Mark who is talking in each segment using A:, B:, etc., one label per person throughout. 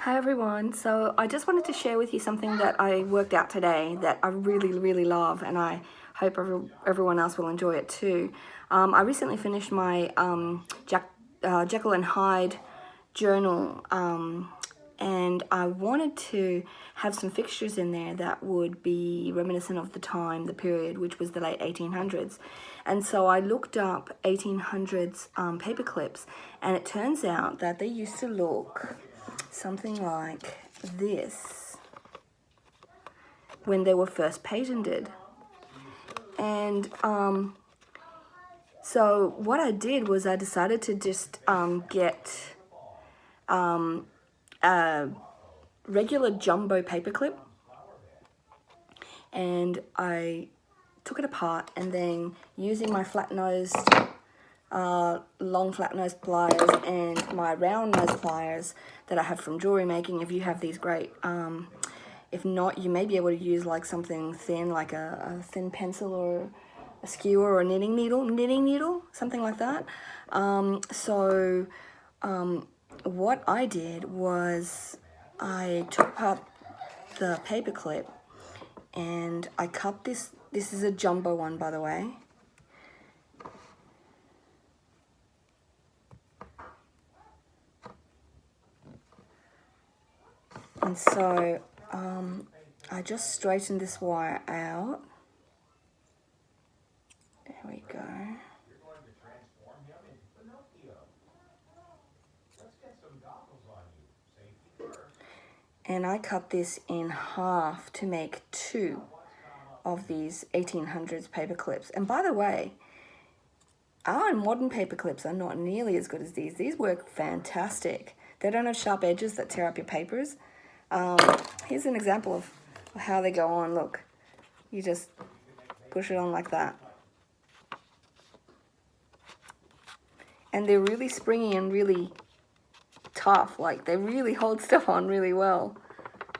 A: Hi everyone, so I just wanted to share with you something that I worked out today that I really love, and I hope everyone else will enjoy it too. I recently finished my Jekyll and Hyde journal, and I wanted to have some fixtures in there that would be reminiscent of the period, which was the late 1800s. And so I looked up 1800s paperclips, and it turns out that they used to look something like this when they were first patented. And so what I did was I decided to just get a regular jumbo paperclip, and I took it apart, and then using my long flat-nosed pliers and my round-nosed pliers that I have from jewelry making. If you have these, great. If not, you may be able to use like something thin, like a thin pencil or a skewer or a knitting needle, something like that. What I did was I took apart the paperclip and I cut this. This is a jumbo one, by the way. And so I just straightened this wire out. There we go. And I cut this in half to make two of these 1800s paper clips. And by the way, our modern paper clips are not nearly as good as these. These work fantastic. They don't have sharp edges that tear up your papers. Here's an example of how they go on. Look, you just push it on like that. And they're really springy and really tough. Like, they really hold stuff on really well.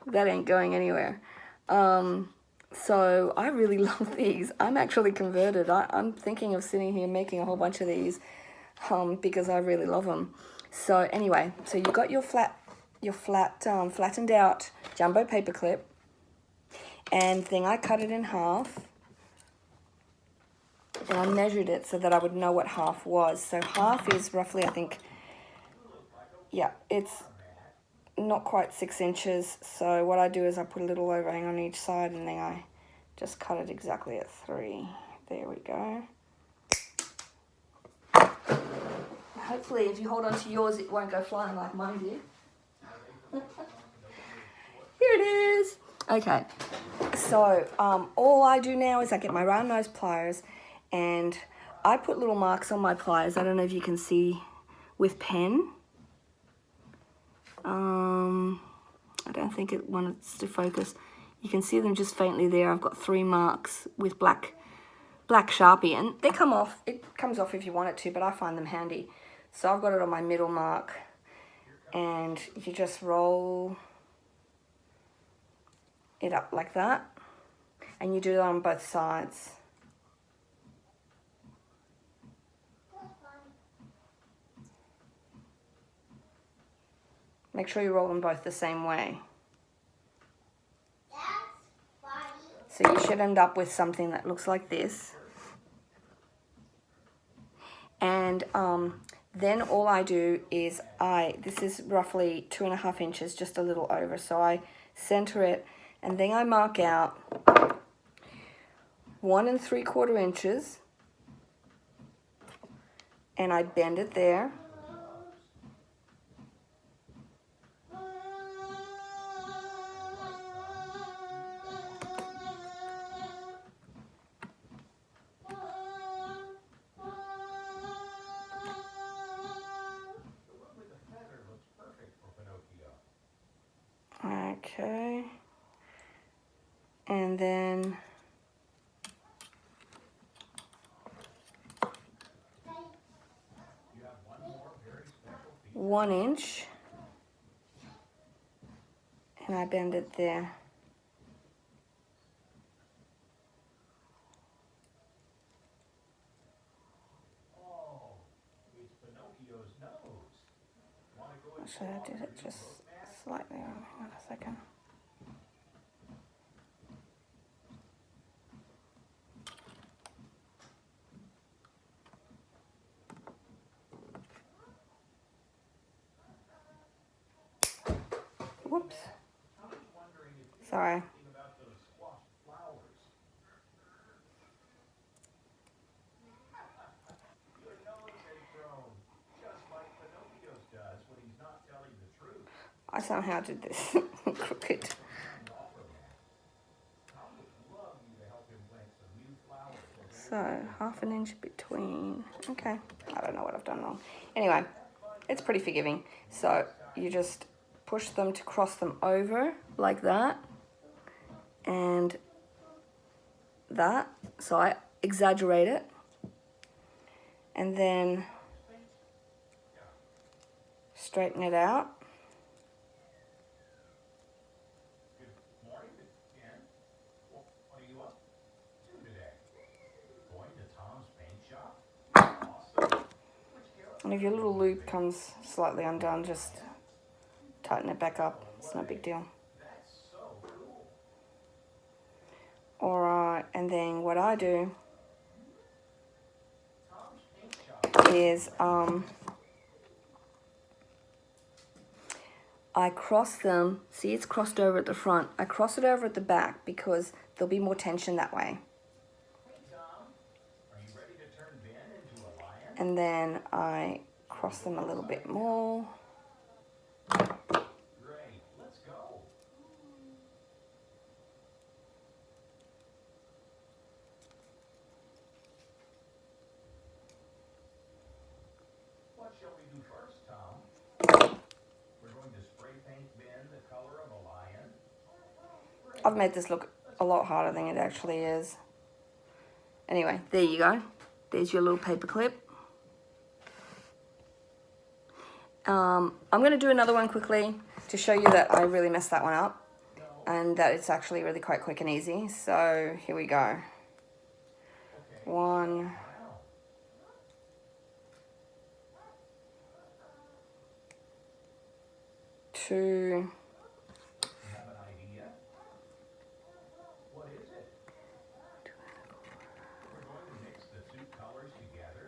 A: That ain't going anywhere. So I really love these. I'm actually converted. I'm thinking of sitting here making a whole bunch of these because I really love them. So anyway, so you got your flattened out jumbo paper clip, and then I cut it in half, and I measured it so that I would know what half was. So half is roughly, I think, yeah, it's not quite 6 inches. So what I do is I put a little overhang on each side, and then I just cut it exactly at 3. There we go. Hopefully, if you hold on to yours, it won't go flying like mine did. Here it is. Okay, so all I do now is I get my round nose pliers, and I put little marks on my pliers. I don't know if you can see with pen. I don't think it wants to focus. You can see them just faintly there. I've got 3 marks with black Sharpie, and they come off. It comes off if you want it to, but I find them handy. So I've got it on my middle mark, and you just roll it up like that, and you do that on both sides. Make sure you roll them both the same way. So you should end up with something that looks like this. And then all I do is this is roughly 2.5 inches, just a little over. So I center it, and then I mark out 1 3/4 inches, and I bend it there. Okay, and then one inch, and I bend it there. So I did it just slightly. Hang on a second. Whoops. Sorry. I somehow did this crooked. So, 1/2 inch between. Okay, I don't know what I've done wrong. Anyway, it's pretty forgiving. So, you just push them to cross them over like that. And that. So, I exaggerate it. And then straighten it out. And if your little loop comes slightly undone, just tighten it back up. It's no big deal. Alright, and then what I do is I cross them. See, it's crossed over at the front. I cross it over at the back because there'll be more tension that way. And then I cross them a little bit more.
B: What shall we do first, Tom? We're going to spray paint Ben the color of a lion.
A: I've made this look a lot harder than it actually is. Anyway, there you go. There's your little paper clip. I'm going to do another one quickly to show you that I really messed that one up and that it's actually really quite quick and easy. So here we go. 1, 2.
B: Have an idea? What is it? We're going to mix the two colors together.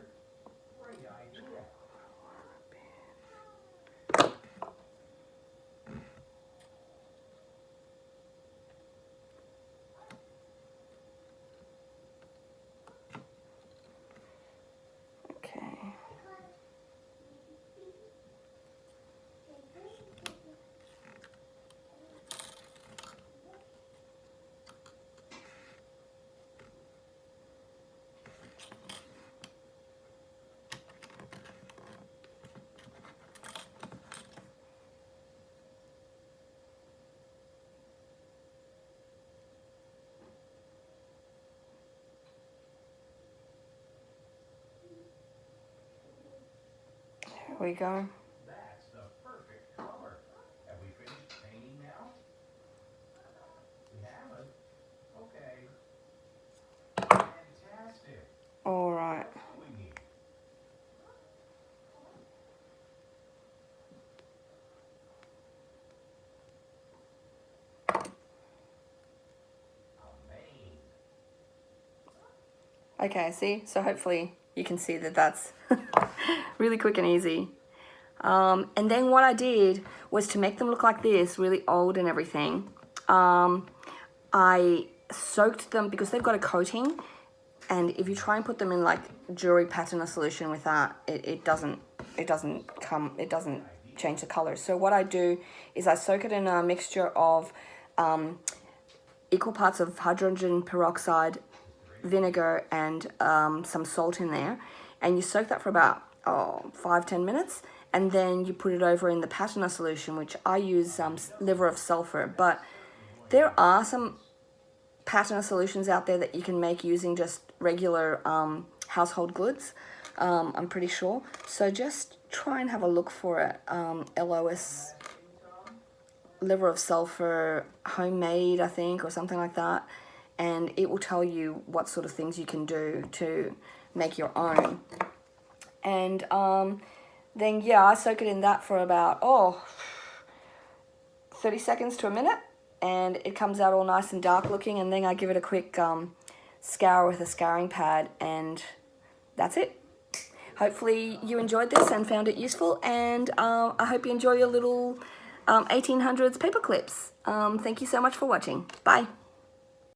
B: Great idea.
A: Okay. Here we go.
B: That's the perfect color. Have we finished painting now? We haven't. Okay. Fantastic.
A: All right.
B: What do we need? A mane.
A: Okay, see? So hopefully you can see that that's really quick and easy. And then what I did was to make them look like this, really old and everything. I soaked them because they've got a coating, and if you try and put them in like jewelry patina solution with that, it doesn't change the color. So what I do is I soak it in a mixture of equal parts of hydrogen peroxide, vinegar, and some salt in there, and you soak that for about 5-10 minutes, and then you put it over in the patina solution, which I use liver of sulfur. But there are some patina solutions out there that you can make using just regular household goods, I'm pretty sure. So just try and have a look for it. LOS, liver of sulfur, homemade, I think, or something like that. And it will tell you what sort of things you can do to make your own. And then, yeah, I soak it in that for about, 30 seconds to a minute, and it comes out all nice and dark looking, and then I give it a quick scour with a scouring pad, and that's it. Hopefully you enjoyed this and found it useful, and I hope you enjoy your little 1800s paper clips. Thank you so much for watching. Bye.